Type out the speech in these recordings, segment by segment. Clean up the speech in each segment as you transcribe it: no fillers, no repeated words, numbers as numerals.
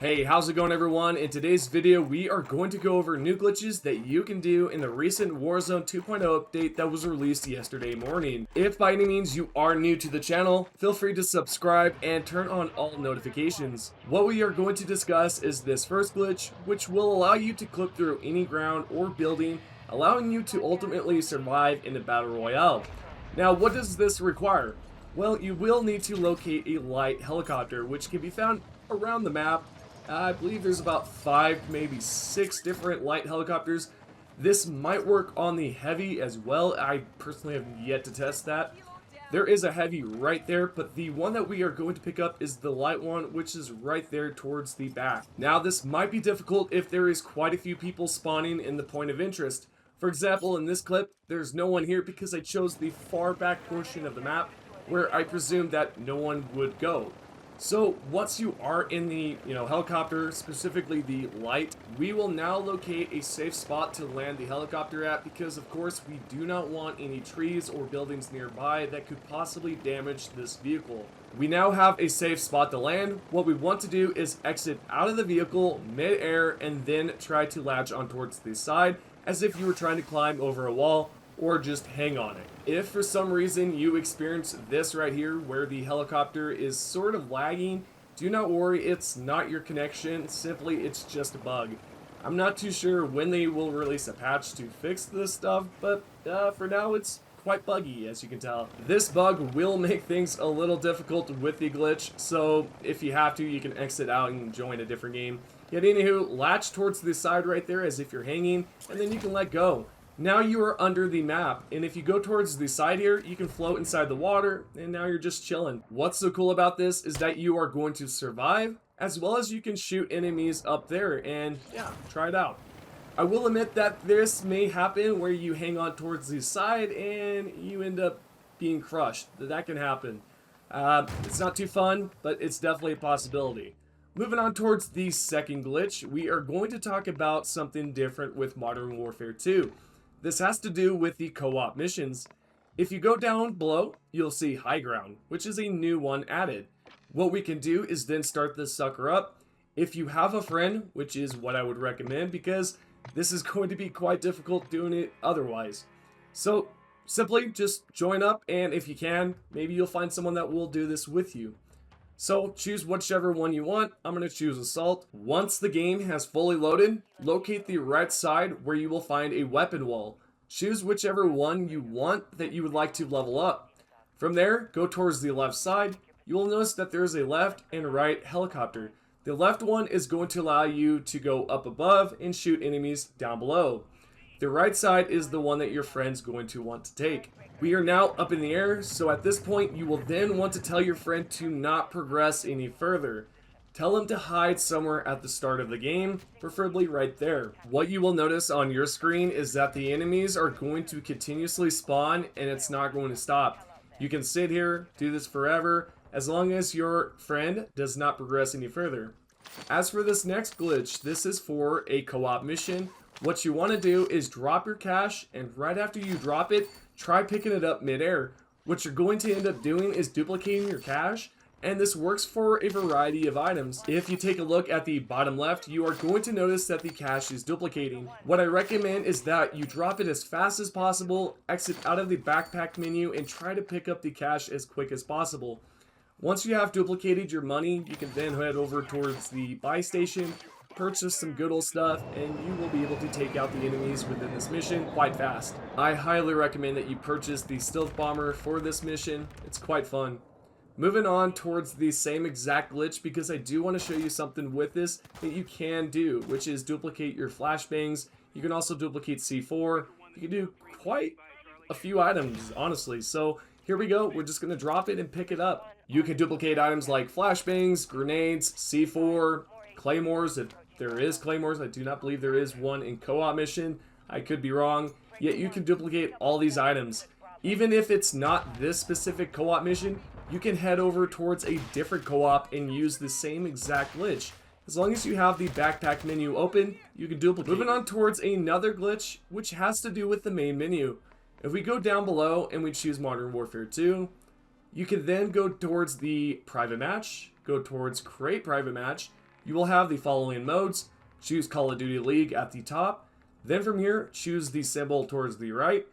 Hey, how's it going everyone? In today's video, we are going to go over new glitches that you can do in the recent Warzone 2.0 update that was released yesterday morning. If by any means you are new to the channel, feel free to subscribe and turn on all notifications. What we are going to discuss is this first glitch, which will allow you to clip through any ground or building, allowing you to ultimately survive in a battle royale. Now, what does this require? Well, you will need to locate a light helicopter, which can be found around the map. I believe there's about 5, maybe 6 different light helicopters. This might work on the heavy as well. I personally have yet to test that. There is a heavy right there, but the one that we are going to pick up is the light one, which is right there towards the back. Now, this might be difficult if there is quite a few people spawning in the point of interest. For example, in this clip, there's no one here because I chose the far back portion of the map where I presumed that no one would go. So once you are in the helicopter, specifically the light, we will now locate a safe spot to land the helicopter at, because of course we do not want any trees or buildings nearby that could possibly damage this vehicle. We now have a safe spot to land. What we want to do is exit out of the vehicle mid-air and then try to latch on towards the side as if you were trying to climb over a wall or just hang on it. If for some reason you experience this right here where the helicopter is sort of lagging, do not worry, it's not your connection, simply it's just a bug. I'm not too sure when they will release a patch to fix this stuff, but for now it's quite buggy, as you can tell. This bug will make things a little difficult with the glitch, so if you have to, you can exit out and join a different game. Yet anywho, latch towards the side right there as if you're hanging, and then you can let go. Now you are under the map, and if you go towards the side here, you can float inside the water, and now you're just chilling. What's so cool about this is that you are going to survive, as well as you can shoot enemies up there, and yeah, try it out. I will admit that this may happen where you hang on towards the side and you end up being crushed. That can happen. It's not too fun, but it's definitely a possibility. Moving on towards the second glitch, we are going to talk about something different with Modern Warfare 2. This has to do with the co-op missions. If you go down below, you'll see High Ground, which is a new one added. What we can do is then start this sucker up. If you have a friend, which is what I would recommend, because this is going to be quite difficult doing it otherwise. So simply just join up, and if you can, maybe you'll find someone that will do this with you. So choose whichever one you want. I'm going to choose Assault. Once the game has fully loaded, locate the right side where you will find a weapon wall. Choose whichever one you want that you would like to level up. From there, go towards the left side. You will notice that there is a left and right helicopter. The left one is going to allow you to go up above and shoot enemies down below. The right side is the one that your friend's going to want to take. We are now up in the air, so at this point you will then want to tell your friend to not progress any further. Tell him to hide somewhere at the start of the game, preferably right there. What you will notice on your screen is that the enemies are going to continuously spawn and it's not going to stop. You can sit here, do this forever, as long as your friend does not progress any further. As for this next glitch, this is for a co-op mission. What you want to do is drop your cash, and right after you drop it, try picking it up mid-air. What you're going to end up doing is duplicating your cash, and this works for a variety of items. If you take a look at the bottom left, you are going to notice that the cash is duplicating. What I recommend is that you drop it as fast as possible, exit out of the backpack menu, and try to pick up the cash as quick as possible. Once you have duplicated your money, you can then head over towards the buy station, purchase some good old stuff, and you will be able to take out the enemies within this mission quite fast. I highly recommend that you purchase the stealth bomber for this mission. It's quite fun. Moving on towards the same exact glitch, because I do want to show you something with this that you can do, which is duplicate your flashbangs. You can also duplicate C4. You can do quite a few items, honestly. So here we go. We're just going to drop it and pick it up. You can duplicate items like flashbangs, grenades, C4, claymores. If there is claymores, I do not believe there is one in co-op mission. I could be wrong. Yet you can duplicate all these items. Even if it's not this specific co-op mission, you can head over towards a different co-op and use the same exact glitch. As long as you have the backpack menu open, you can duplicate. Moving on towards another glitch, which has to do with the main menu. If we go down below and we choose Modern Warfare 2, you can then go towards the private match, go towards create private match, you will have the following modes. Choose Call of Duty League at the top. Then from here, choose the symbol towards the right.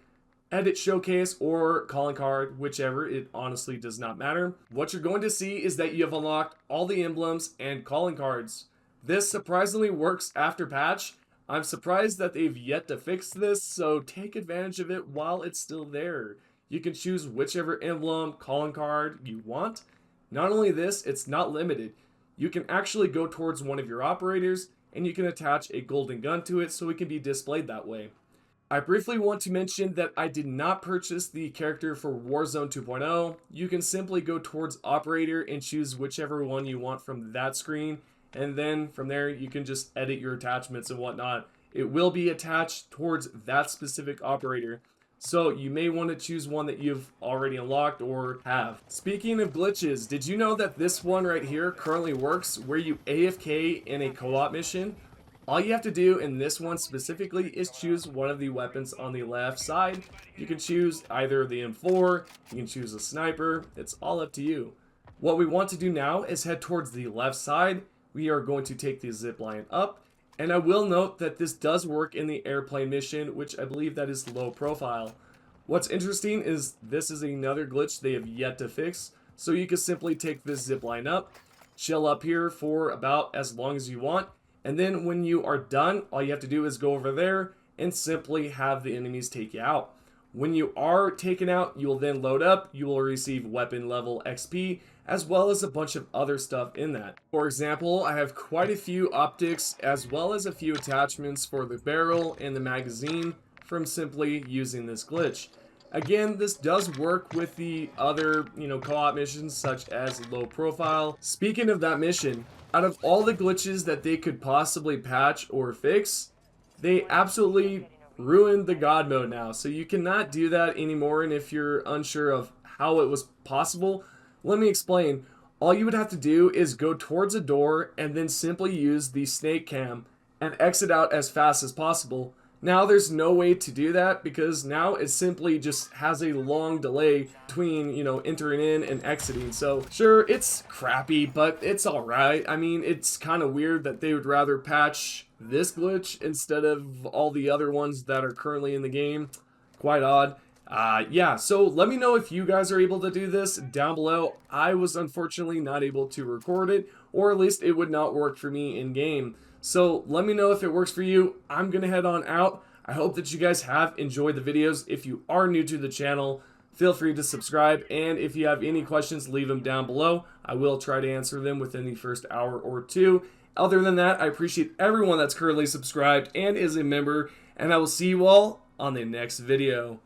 Edit Showcase or Calling Card, whichever, it honestly does not matter. What you're going to see is that you have unlocked all the emblems and calling cards. This surprisingly works after patch. I'm surprised that they've yet to fix this, so take advantage of it while it's still there. You can choose whichever emblem, calling card you want. Not only this, it's not limited. You can actually go towards one of your operators and you can attach a golden gun to it so it can be displayed that way. I briefly want to mention that I did not purchase the character for Warzone 2.0. You can simply go towards operator and choose whichever one you want from that screen, and then from there you can just edit your attachments and whatnot. It will be attached towards that specific operator, so you may want to choose one that you've already unlocked or have. Speaking of glitches, did you know that this one right here currently works where you AFK in a co-op mission? All you have to do in this one specifically is choose one of the weapons on the left side. You can choose either the M4, you can choose a sniper, it's all up to you. What we want to do now is head towards the left side. We are going to take the zip line up, and I will note that this does work in the airplane mission, which I believe that is low profile. What's interesting is this is another glitch they have yet to fix, so you can simply take this zip line up, chill up here for about as long as you want, and then when you are done, all you have to do is go over there and simply have the enemies take you out. When you are taken out, you will then load up, you will receive weapon level XP, as well as a bunch of other stuff in that. For example, I have quite a few optics, as well as a few attachments for the barrel and the magazine from simply using this glitch. Again, this does work with the other, co-op missions such as low profile. Speaking of that mission, out of all the glitches that they could possibly patch or fix, they absolutely ruined the God mode now. So you cannot do that anymore, and if you're unsure of how it was possible, let me explain. All you would have to do is go towards a door and then simply use the snake cam and exit out as fast as possible. Now there's no way to do that because now it simply just has a long delay between, entering in and exiting. So sure, it's crappy, but it's alright. I mean, it's kind of weird that they would rather patch this glitch instead of all the other ones that are currently in the game. Quite odd. Yeah, so let me know if you guys are able to do this down below. I was unfortunately not able to record it, or at least it would not work for me in game. So let me know if it works for you. I'm gonna head on out. I hope that you guys have enjoyed the videos. If you are new to the channel, feel free to subscribe, and if you have any questions, leave them down below. I will try to answer them within the first hour or two. Other than that, I appreciate everyone that's currently subscribed and is a member, and I will see you all on the next video.